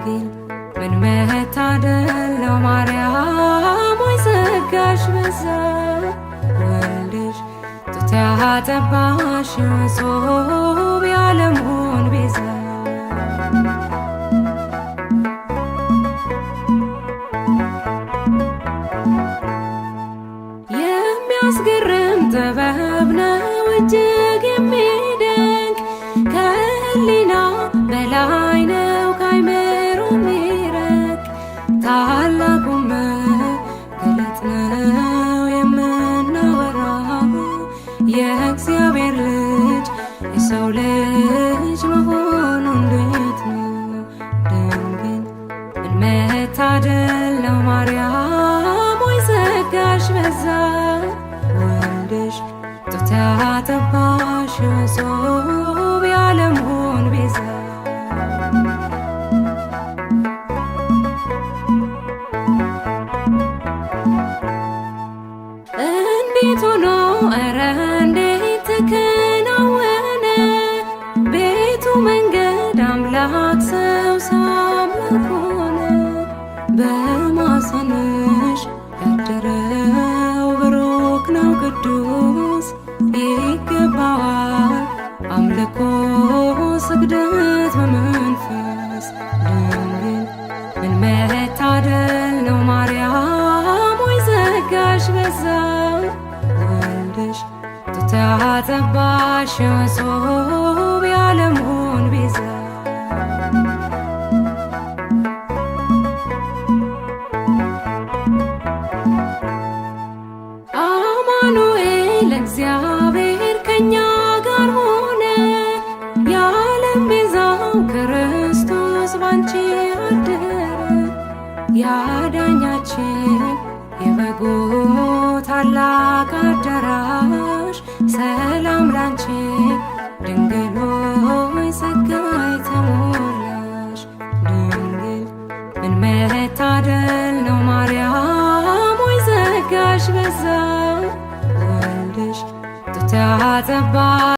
ድንግል ምን መታደል ነው ማርያም ሆይ ጸጋሽ በዛ ወልድሽ ጡት ያጠባሽ እጹብ የዓለሙን ቤዛ የሚያስገርም ጥበብ ነው እጅግ የሚደንቅ ከህሊና በላይ ነው ከአይምሮ የሚረቅ ታላቁ መገለጥ ነው የምናወራው የእግዚአብሔር ልጅ የሰው ልጅ መሆኑ እንዴት ነው ድንግል ምን መታደል ነው ማርያም ሆይ ጸጋሽ በዛ ወልድሽ ጡት ያጠባሽ እጹብ የዓለሙን ቤዛ እንዴት ሆኖ ኧረ እንዴት ተከናወነ ቤቱ መንገድ አምላክ ሰው አምላክ ሆነ በማኅፀንሽ ያደረው ብሩክ ነው ቅዱስ ይገባዋል አምልኮ ስግደት በመንፈስ ድንግል ምን መታደል ነው ማርያም ሆይ ጸጋሽ በዛ ወልድሽ ጡት ያጠባሽ እጹብ የዓለሙን ቤዛ አማኑኤል እግዚአብሔር ከኛ ጋር ሆነ የዓለም ቤዛው ክርስቶስ ባንቺ አደረ ያዳኛችን የበጉ ታላቅ አዳራሽ ሰላም ላንቺ ድንግል ሆይ ጸጋ የተሞላሽ ድንግል ምን መታደል ነው ማርያም ሆይ ጸጋሽ በዛ ወልድሽ ጡት ያጠባሽ